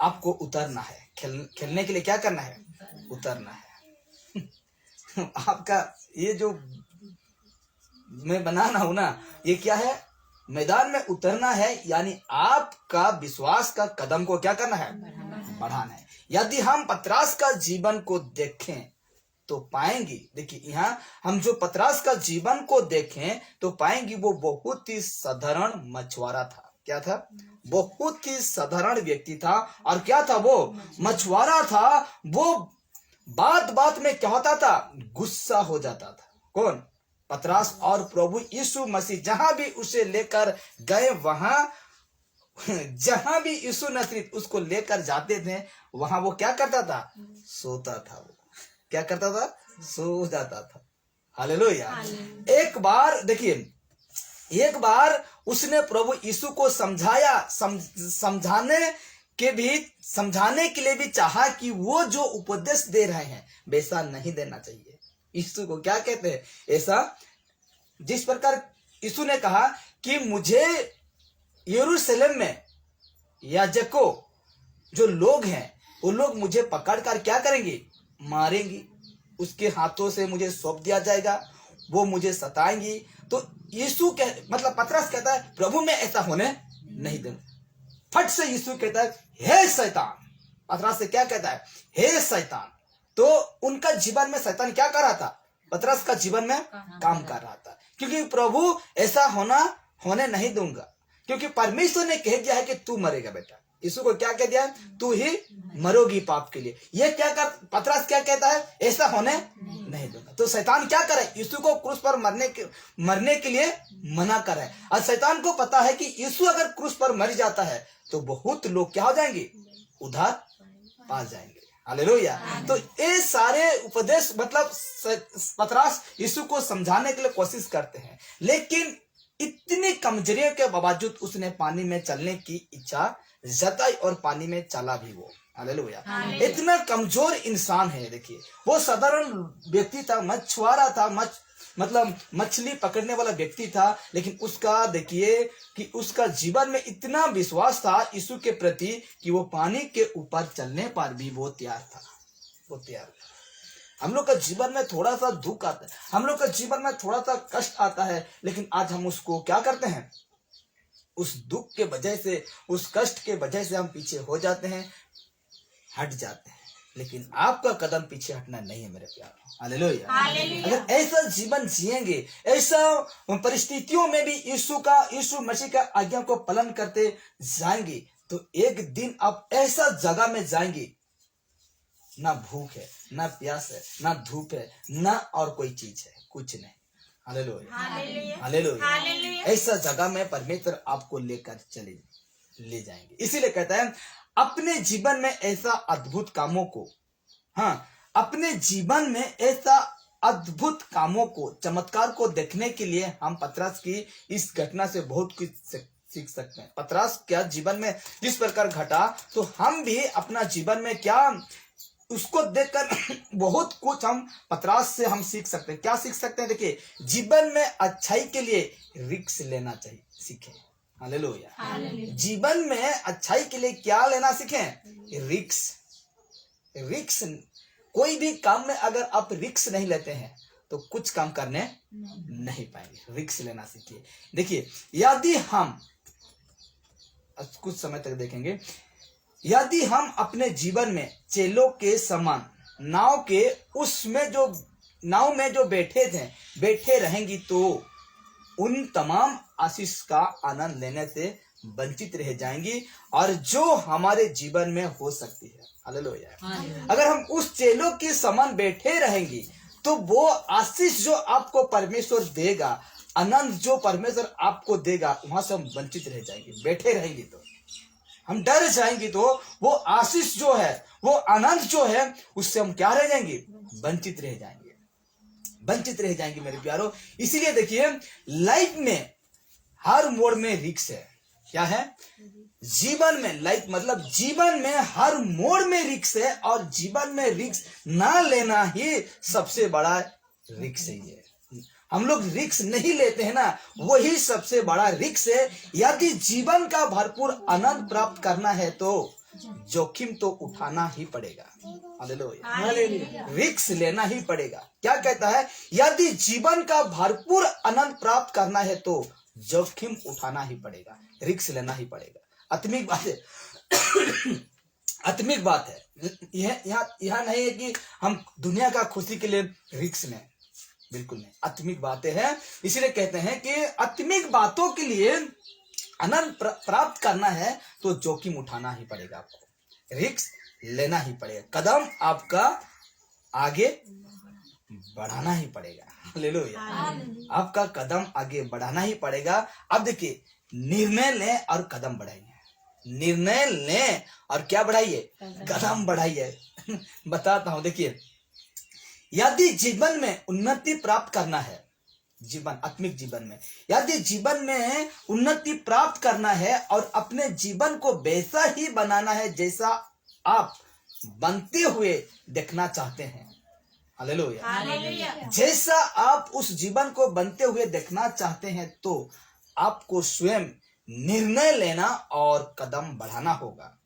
आपको उतरना है। खेलने के लिए क्या करना है? उतरना है। आपका ये जो मैं बनाना हूं ना, ये क्या है? मैदान में उतरना है, यानी आपका विश्वास का कदम को क्या करना है? बढ़ाना है। यदि हम पतरस का जीवन को देखें तो पाएंगे, देखिए यहाँ हम जो पतरस का जीवन को देखें तो पाएंगे वो बहुत ही साधारण मछुआरा था। क्या था? बहुत ही साधारण व्यक्ति था। और क्या था? वो मछुआरा था। वो बात बात में क्या होता था? गुस्सा हो जाता था। कौन? पतरस। और प्रभु यीशु मसीह जहां भी उसे लेकर गए, वहां जहां भी यीशु नजरीत उसको लेकर जाते थे, वहां वो क्या करता था? सोता था। वो क्या करता था? सो जाता था। हालेलुया। एक बार देखिए, एक बार उसने प्रभु यीशु को समझाया, समझाने के लिए भी चाहा कि वो जो उपदेश दे रहे हैं वैसा नहीं देना चाहिए। यीशु को क्या कहते हैं? ऐसा जिस प्रकार यीशु ने कहा कि मुझे यरूशलेम में याजकों जो लोग हैं, वो लोग मुझे पकड़कर क्या करेंगे? मारेंगी। उसके हाथों से मुझे सौंप दिया जाएगा, वो मुझे सताएंगी। तो यीशु मतलब पतरस कहता है, प्रभु मैं ऐसा होने नहीं दूंगा। फट से यीशु कहता है, हे शैतान। पतरस से क्या कहता है? हे शैतान। तो उनका जीवन में शैतान क्या कर रहा था? पतरस का जीवन में काम कर रहा था। क्योंकि प्रभु ऐसा होने नहीं दूंगा, क्योंकि परमेश्वर ने कह दिया है कि तू मरेगा बेटा। यीशु को क्या कह दिया? तू ही मरोगी पाप के लिए। ये क्या कर, पतरस क्या कहता है? ऐसा होने नहीं दूंगा। तो शैतान क्या करे? यीशु को क्रूस पर मरने के लिए मना करे। और शैतान को पता है कि यीशु अगर क्रूस पर मर जाता है तो बहुत लोग क्या हो जाएंगे? उधार पा जाएंगे। हालेलुया। तो ये सारे उपदेश मतलब पतरस यीशु को समझाने के लिए कोशिश करते हैं, लेकिन इतनी कमजोरियों के बावजूद उसने पानी में चलने की इच्छा जताई और पानी में चला भी वो। हालेलुया। इतना कमजोर इंसान है। देखिए, वो साधारण व्यक्ति था, मछुआरा था, मतलब मछली पकड़ने वाला व्यक्ति था, लेकिन उसका देखिए कि उसका जीवन में इतना विश्वास था यीशु के प्रति कि वो पानी के ऊपर चलने पर भी वो तैयार था। वो तैयार था। हम लोग का जीवन में थोड़ा सा दुख आता है, हम लोग का जीवन में थोड़ा सा कष्ट आता है, लेकिन आज हम उसको क्या करते हैं? उस दुख के वजह से, उस कष्ट के वजह से हम पीछे हो जाते हैं, हट जाते हैं। लेकिन आपका कदम पीछे हटना नहीं है मेरे प्यार। हालेलुया। अगर ऐसा जीवन जिएंगे, ऐसा परिस्थितियों में भी यीशु मसीह का आज्ञा को पालन करते जाएंगे, तो एक दिन आप ऐसा जगह में जाएंगे, ना भूख है, ना प्यास है, ना धूप है, ना और कोई चीज है, कुछ नहीं। हालेलुया। हालेलुया। ऐसा जगह में परमेश्वर आपको लेकर ले जाएंगे। इसीलिए कहता है अपने जीवन में ऐसा अद्भुत कामों को, अपने जीवन में ऐसा अद्भुत कामों को, चमत्कार को देखने के लिए हम पतरस की इस घटना से बहुत कुछ सीख सकते हैं। पतरस क्या जीवन में जिस प्रकार घटा, तो हम भी अपना जीवन में क्या उसको देखकर बहुत कुछ हम पतरस से हम सीख सकते हैं। क्या सीख सकते हैं? देखिए, जीवन में अच्छाई के लिए रिस्क लेना चाहिए, सीखें। हालेलुया। जीवन में अच्छाई के लिए क्या लेना सीखें? रिस्क। कोई भी काम में अगर आप रिस्क नहीं लेते हैं तो कुछ काम करने नहीं पाएंगे। रिस्क लेना सीखिए। देखिए, यदि हम कुछ समय तक देखेंगे, यदि हम अपने जीवन में चेलों के समान नाव में जो बैठे रहेंगी, तो उन तमाम आशीष का आनंद लेने से वंचित रह जाएंगी, और जो हमारे जीवन में हो सकती है। हालेलुया। अगर हम उस चेलों के समान बैठे रहेंगी, तो वो आशीष जो आपको परमेश्वर देगा, आनंद जो परमेश्वर आपको देगा, वहां से हम वंचित रह जाएंगे। बैठे रहेंगे तो हम डर जाएंगे, तो वो आशीष जो है, वो आनंद जो है, उससे हम क्या रह जाएंगे? वंचित रह जाएंगे मेरे प्यारों। इसीलिए देखिए, लाइफ में हर मोड़ में रिस्क है। क्या है? जीवन में लाइफ मतलब जीवन में हर मोड़ में रिक्स है, और जीवन में रिक्स ना लेना ही सबसे बड़ा रिक्स है। हम लोग रिक्स नहीं लेते हैं ना, वही सबसे बड़ा रिक्स है। यदि जीवन का भरपूर आनंद प्राप्त करना है तो जोखिम तो उठाना ही पड़ेगा। हालेलुया। रिक्स लेना ही पड़ेगा। क्या कहता है? यदि जीवन का भरपूर आनंद प्राप्त करना है तो जोखिम उठाना ही पड़ेगा, रिक्स लेना ही पड़ेगा। आत्मिक बात है। आत्मिक बात है। यह नहीं है कि हम दुनिया का खुशी के लिए रिक्स में, बिल्कुल नहीं। आत्मिक बातें हैं, इसलिए कहते हैं कि आत्मिक बातों के लिए आनंद प्राप्त करना है तो जोखिम उठाना ही पड़ेगा, आपको रिक्स लेना ही पड़ेगा, कदम आपका आगे बढ़ाना ही पड़ेगा। हालेलुया। आपका कदम आगे बढ़ाना ही पड़ेगा। अब देखिए, निर्णय लें और कदम बढ़ाइए। निर्णय लें और क्या बढ़ाइए? कदम बढ़ाइए। बताता हूं, देखिए, यदि जीवन में उन्नति प्राप्त करना है, जीवन आत्मिक जीवन में यदि जीवन में उन्नति प्राप्त करना है और अपने जीवन को वैसा ही बनाना है जैसा आप बनते हुए देखना चाहते हैं। हालेलुया। जैसा आप उस जीवन को बनते हुए देखना चाहते हैं तो आपको स्वयं निर्णय लेना और कदम बढ़ाना होगा।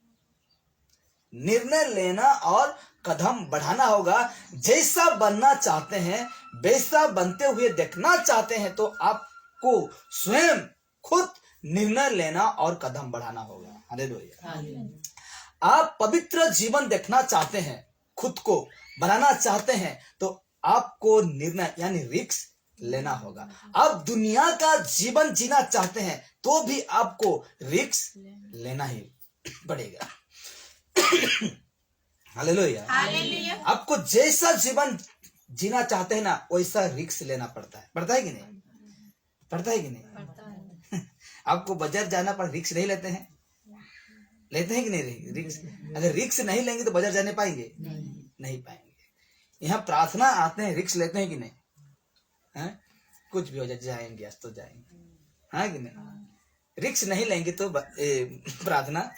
निर्णय लेना और कदम बढ़ाना होगा। जैसा बनना चाहते हैं, वैसा बनते हुए देखना चाहते हैं तो आपको स्वयं खुद निर्णय लेना और कदम बढ़ाना होगा। हालेलुया। आप पवित्र जीवन देखना चाहते हैं, खुद को बनाना चाहते हैं तो आपको निर्णय यानी रिस्क लेना होगा। आप दुनिया का जीवन जीना चाहते हैं तो भी आपको रिस्क लेना ही पड़ेगा। हालेलुया। आपको जैसा जीवन जीना चाहते हैं ना, वैसा रिस्क लेना पड़ता है। पड़ता है कि नहीं? पड़ता है कि नहीं? पड़ता है। आपको बाजार जाना पर रिस्क नहीं लेते हैं? लेते हैं कि नहीं रिस्क? अगर रिस्क नहीं लेंगे तो बाजार जाने पाएंगे? नहीं पाएंगे। यहाँ प्रार्थना आते हैं, रिस्क लेते हैं कि नहीं? है? कुछ भी हो जाए जाएंगे, आज तो जाएंगे, हाँ कि नहीं? रिस्क नहीं लेंगे तो प्रार्थना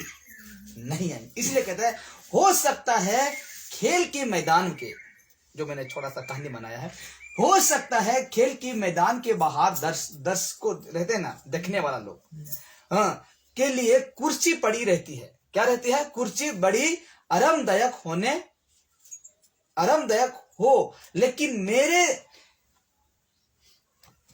नहीं आएंगे। इसलिए कहता है, हो सकता है खेल के मैदान के, जो मैंने छोटा सा कहानी बनाया है, हो सकता है खेल के मैदान के बाहर दर्शकों रहते हैं ना, देखने वाला लोग, हाँ, के लिए कुर्सी पड़ी रहती है। क्या रहती है? कुर्सी बड़ी आरामदायक हो, लेकिन मेरे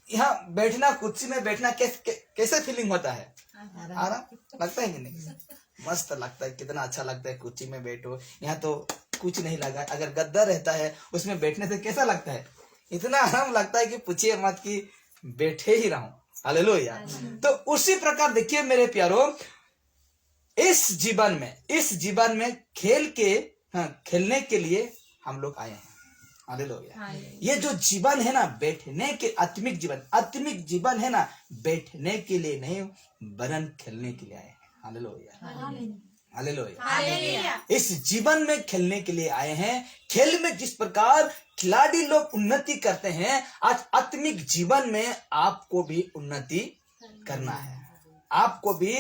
यहाँ बैठना, कुर्सी में बैठना कैसे फीलिंग होता है? आराम लगता है कि नहीं? मस्त लगता है, कितना अच्छा लगता है कुर्सी में बैठो। यहाँ तो कुछ नहीं लगा, अगर गद्दा रहता है उसमें बैठने से कैसा लगता है? इतना आराम लगता है कि पूछिए मत, कि बैठे ही रहूं। हालेलुया। तो उसी प्रकार देखिए मेरे प्यारो, इस जीवन में खेलने के लिए हम लोग आए हैं। हालेलुया। ये जो जीवन है ना, बैठने के, आत्मिक जीवन है ना, बैठने के लिए नहीं वरन खेलने के लिए आए हैं। हालेलुया। हालेलुया। इस जीवन में खेलने के लिए आए हैं। खेल में जिस प्रकार खिलाड़ी लोग उन्नति करते हैं, आज आत्मिक जीवन में आपको भी उन्नति करना है। आपको भी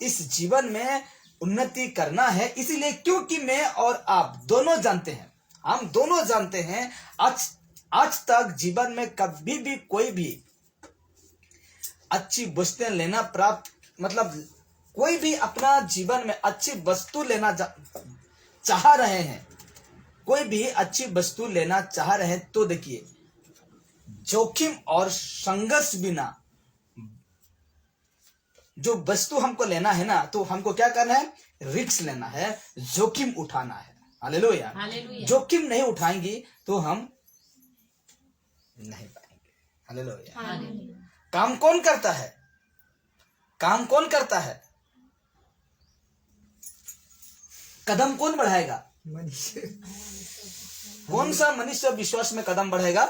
इस जीवन में उन्नति करना है। इसीलिए क्योंकि मैं और आप दोनों जानते हैं, हम दोनों जानते हैं, आज तक जीवन में कभी भी कोई भी अच्छी वस्तुएं लेना प्राप्त, मतलब कोई भी अपना जीवन में अच्छी वस्तु लेना चाह रहे हैं, कोई भी अच्छी वस्तु लेना चाह रहे हैं तो देखिए, जोखिम और संघर्ष बिना जो वस्तु हमको लेना है ना, तो हमको क्या करना है? रिस्क लेना है, जोखिम उठाना है। हालेलुया। जोखिम नहीं उठाएंगे तो हम नहीं पाएंगे। हालेलुया। काम कौन करता है? काम कौन करता है? कदम कौन बढ़ाएगा? कौन सा मनुष्य विश्वास में कदम बढ़ाएगा?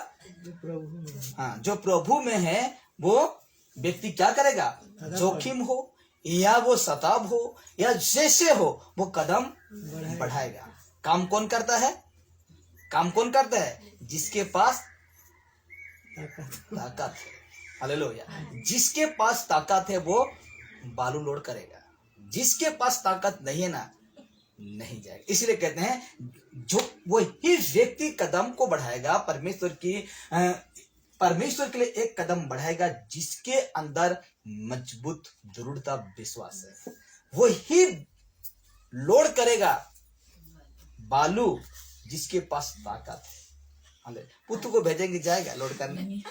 हाँ, जो प्रभु में है वो व्यक्ति क्या करेगा? जोखिम हो या वो सताव हो या जैसे हो, वो कदम बढ़ाएगा। काम कौन करता है? काम कौन करता है? जिसके पास ताकत है। हालेलुया। जिसके पास ताकत है वो बालू लोड करेगा। जिसके पास ताकत नहीं है ना, नहीं जाएगा। इसलिए कहते हैं जो वही व्यक्ति कदम को बढ़ाएगा परमेश्वर के लिए एक कदम बढ़ाएगा जिसके अंदर मजबूत दृढ़ता विश्वास है। वही लोड करेगा बालू जिसके पास ताकत है। पुत्र को भेजेंगे, जाएगा लोड करने?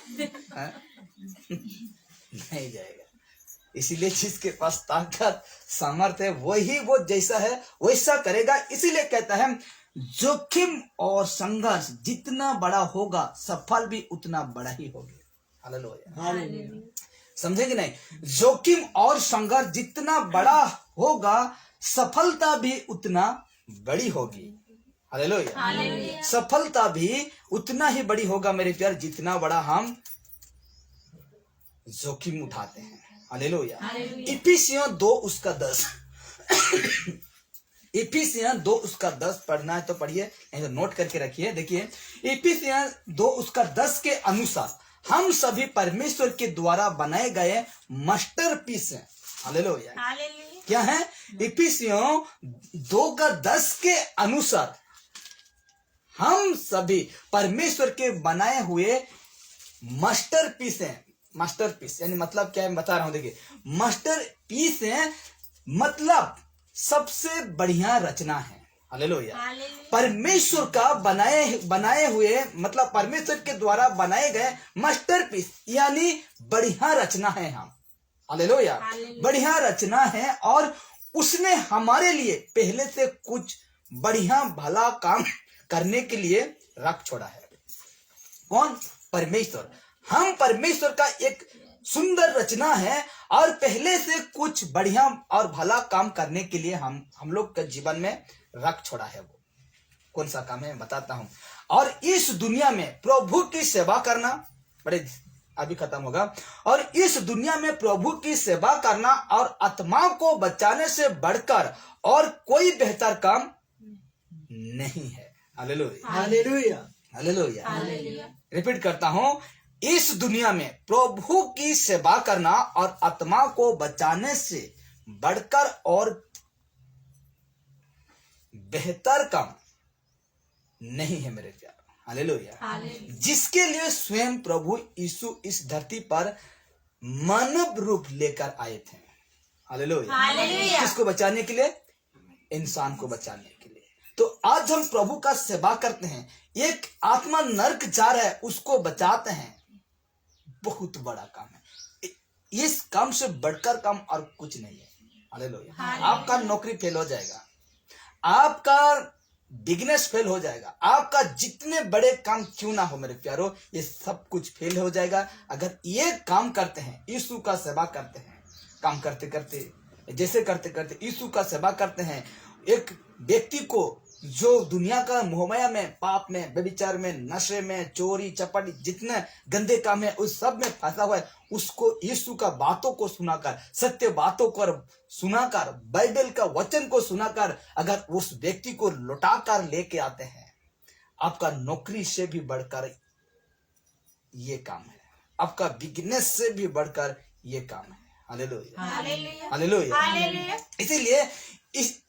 नहीं जाएगा। इसीलिए जिसके पास ताकत सामर्थ्य है वही वो जैसा है वैसा करेगा। इसीलिए कहता है जोखिम और संघर्ष जितना बड़ा होगा सफल भी उतना बड़ा ही होगा। हालेलुया। समझेंगे नहीं? जोखिम और संघर्ष जितना बड़ा होगा सफलता भी उतना बड़ी होगी। हालेलुया। सफलता भी उतना ही बड़ी होगा मेरे प्यार जितना बड़ा हम जोखिम उठाते हैं। हालेलुया। इफिसियों 2:10 इफिसियों 2:10 पढ़ना है तो पढ़िए, नहीं तो नोट करके रखिए। देखिए इफिसियों 2:10 के अनुसार हम सभी परमेश्वर के द्वारा बनाए गए मास्टरपीस हैं। हालेलुया। क्या है? इफिसियों 2:10 के अनुसार हम सभी परमेश्वर के बनाए हुए मास्टरपीस हैं। मास्टरपीस यानी मतलब क्या है बता रहा हूं। देखिए मास्टरपीस है मतलब सबसे बढ़िया रचना है। हालेलुया। परमेश्वर का बनाए हुए मतलब परमेश्वर के द्वारा बनाए गए मास्टरपीस यानी बढ़िया रचना है हम। हालेलुया। बढ़िया रचना है और उसने हमारे लिए पहले से कुछ बढ़िया भला काम करने के लिए रख छोड़ा है। कौन? परमेश्वर। हम परमेश्वर का एक सुंदर रचना है और पहले से कुछ बढ़िया और भला काम करने के लिए हम लोग के जीवन में रख छोड़ा है। वो कौन सा काम है बताता हूं। और इस दुनिया में प्रभु की सेवा करना, बड़े अभी खत्म होगा। और इस दुनिया में प्रभु की सेवा करना और आत्मा को बचाने से बढ़कर और कोई बेहतर काम नहीं है। हालेलुया। हालेलुया। हालेलुया। रिपीट करता हूं, इस दुनिया में प्रभु की सेवा करना और आत्मा को बचाने से बढ़कर और बेहतर काम नहीं है मेरे प्यार। हालेलुया। जिसके लिए स्वयं प्रभु यीशु इस धरती पर मानव रूप लेकर आए थे। हालेलुया। किसको बचाने के लिए? इंसान को बचाने के लिए। तो आज हम प्रभु का सेवा करते हैं। एक आत्मा नरक जा रहा है उसको बचाते हैं। बहुत बड़ा काम है। इस काम से बढ़कर काम और कुछ नहीं है। हालेलुया। आपका नौकरी फेल हो जाएगा, आपका बिजनेस फेल हो जाएगा, आपका जितने बड़े काम क्यों ना हो मेरे प्यारो, ये सब कुछ फेल हो जाएगा अगर ये काम करते हैं, यीशु का सेवा करते हैं। काम करते करते जैसे करते करते यीशु का सेवा करते हैं। एक व्यक्ति को जो दुनिया का मोहमाया में, पाप में, व्यभिचार में, नशे में, चोरी चपाटी जितने गंदे काम है उस सब में फंसा हुआ है, उसको यीशु का बातों को सुनाकर, सत्य बातों को सुनाकर, बाइबल का वचन को सुनाकर अगर उस व्यक्ति को लौटाकर लेके आते हैं, आपका नौकरी से भी बढ़कर ये काम है, आपका बिजनेस से भी बढ़कर ये काम है। हालेलुया। हालेलुया। इसीलिए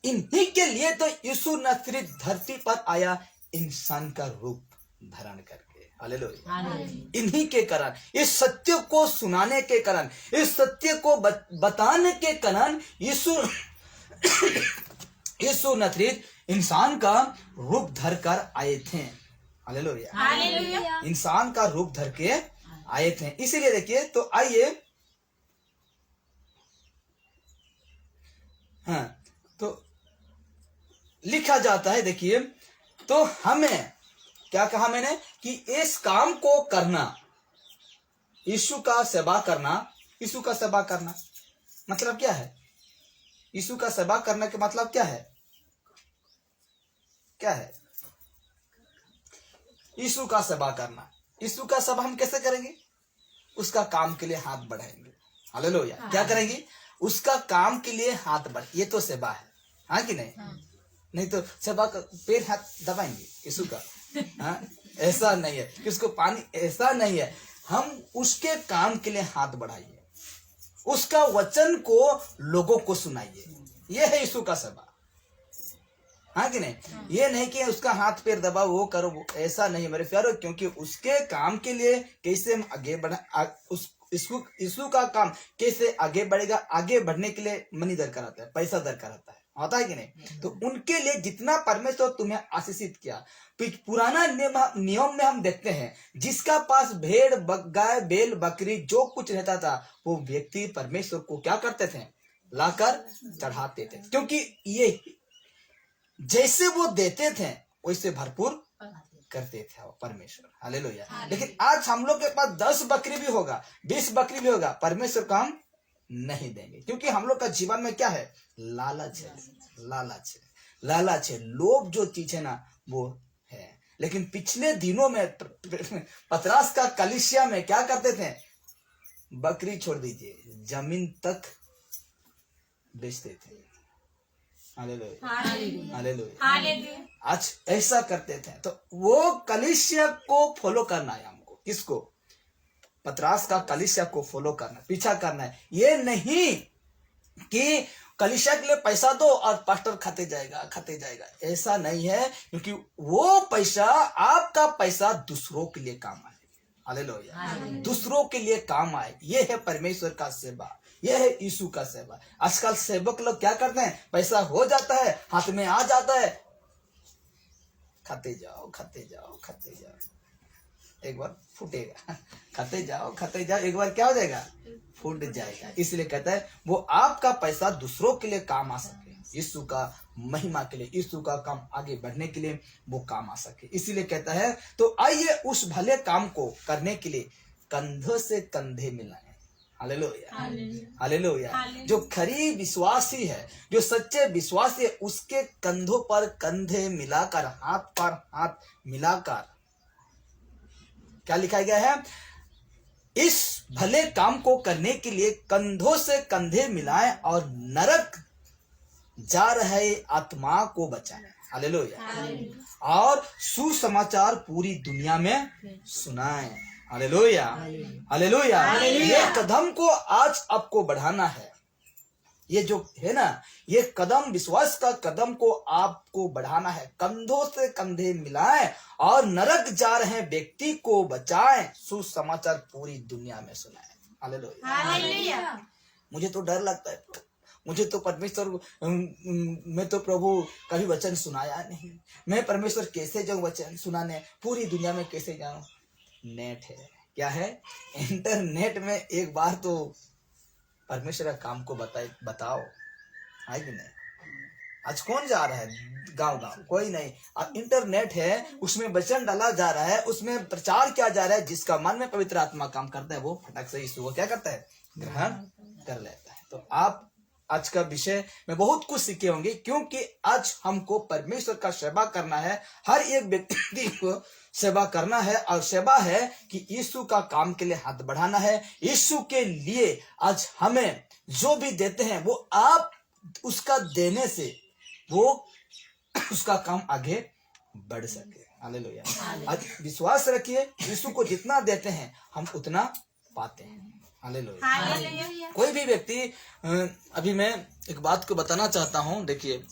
इन्हीं के लिए तो यीशु नसरी धरती पर आया इंसान का रूप धारण करके। हालेलुया। इन्हीं के कारण, इस सत्य को सुनाने के कारण, इस सत्य को बताने के कारण यीशु नसरी इंसान का रूप धर कर आए थे। हालेलुया। इंसान का रूप धर के आए थे। इसीलिए देखिए तो आइए, हाँ तो लिखा जाता है, देखिए तो हमें क्या कहा मैंने कि इस काम को करना, यीशु का सेवा करना। यीशु का सेवा करना मतलब क्या है? यीशु का सेवा करने का मतलब क्या है? क्या है यीशु का सेवा करना? यीशु का सेवा हम कैसे करेंगे? उसका काम के लिए हाथ बढ़ाएंगे। हालेलुया। क्या करेंगे? उसका काम के लिए हाथ बढ़, ये तो सेवा है, हाँ कि नहीं? नहीं तो सेवा का पैर हाथ दबाएंगे यीशु का? हाँ, ऐसा नहीं है कि उसको पानी, ऐसा नहीं है। हम उसके काम के लिए हाथ बढ़ाइए। उसका वचन को लोगों को सुनाइए। ये है यीशु का सेवा, हाँ कि नहीं? ये नहीं कि उसका हाथ पैर दबाओ, वो करो, वो ऐसा नहीं मेरे प्यारो, क्योंकि उसके काम के लिए कैसे हम आगे बढ़ा, यीशु का काम कैसे आगे बढ़ेगा, आगे बढ़ने के लिए मनी दरकार आता है, पैसा दरकार आता है, होता है कि नहीं? तो उनके लिए जितना परमेश्वर तुम्हें आशीषित किया, पुराना नियम में हम देखते हैं, जिसका पास भेड़ गाय बैल बकरी जो कुछ रहता था, वो व्यक्ति परमेश्वर को क्या करते थे? लाकर चढ़ाते थे, क्योंकि ये जैसे वो देते थे वैसे भरपूर करते थे वो परमेश्वर। हालेलुया। लेकिन आज हम लोग के पास 10 बकरी भी होगा, 20 बकरी भी होगा, परमेश्वर को हम नहीं देंगे, क्योंकि हम लोग का जीवन में क्या है? लालच है, लालच है, लालच है, लोभ जो चीज है ना वो है। लेकिन पिछले दिनों में पतरस का कलीसिया में क्या करते थे? बकरी छोड़ दीजिए, जमीन तक बेचते थे। Hallelujah, hallelujah. आज ऐसा करते थे। तो वो कलीसिया को फॉलो करना है हमको। किसको? पतरस का कलीसिया को फॉलो करना, पीछा करना है। ये नहीं कि कलीसिया के लिए पैसा दो और पास्टर खाते जाएगा, ऐसा नहीं है, क्योंकि वो पैसा, आपका पैसा दूसरों के लिए काम आए। हालेलुया, दूसरों के लिए काम आए। ये है परमेश्वर का सेवा, यह है यीशु का सेवा। आजकल सेवक लोग क्या करते हैं? पैसा हो जाता है, हाथ में आ जाता है, खाते जाओ, एक बार फूटेगा, खाते जाओ, एक बार क्या हो जाएगा? फूट जाएगा। इसलिए कहता है वो आपका पैसा दूसरों के लिए काम आ सके, यीशु का महिमा के लिए, यीशु का काम आगे बढ़ने के लिए वो काम आ सके। इसीलिए कहता है तो आइए उस भले काम को करने के लिए कंधों से कंधे मिलाएं। Hallelujah, hallelujah. जो खरी विश्वासी है, जो सच्चे विश्वासी है, उसके कंधों पर कंधे मिलाकर, हाथ पर हाथ मिलाकर, क्या लिखा गया है? इस भले काम को करने के लिए कंधों से कंधे मिलाएं और नरक जा रहे आत्मा को बचाएं। हालेलुया। और सुसमाचार पूरी दुनिया में सुनाएं। Hallelujah, hallelujah. ये कदम को आज आपको बढ़ाना है। ये जो है ना, ये कदम, विश्वास का कदम को आपको बढ़ाना है। कंधों से कंधे मिलाएं और नरक जा रहे व्यक्ति को बचाएं, सुसमाचार पूरी दुनिया में सुनाएं। हालेलुया। मुझे तो डर लगता है, मुझे तो परमेश्वर, मैं तो प्रभु कभी वचन सुनाया नहीं, मैं परमेश्वर कैसे जाऊं वचन सुनाने, पूरी दुनिया में कैसे जाऊं? नेट है, क्या है? इंटरनेट में एक बार तो परमेश्वर का काम को बताओ, है कि नहीं? आज कौन जा रहा है गांव गांव? कोई नहीं। अब इंटरनेट है, उसमें वचन डाला जा रहा है, उसमें प्रचार किया जा रहा है। जिसका मन में पवित्र आत्मा काम करता है वो फटक से यीशु को क्या करता है? ग्रहण कर लेता है। तो आप आज का विषय में बहुत कुछ सीखे होंगे, क्योंकि आज हमको परमेश्वर का सेवा करना है, हर एक व्यक्ति को सेवा करना है। और सेवा है कि यीशु का काम के लिए हाथ बढ़ाना है। यीशु के लिए आज हमें जो भी देते हैं वो आप उसका देने से वो उसका काम आगे बढ़ सके। हालेलुया। आज विश्वास रखिए, यीशु को जितना देते हैं हम उतना पाते हैं। हालेलुया। कोई भी व्यक्ति, अभी मैं एक बात को बताना चाहता हूं, देखिए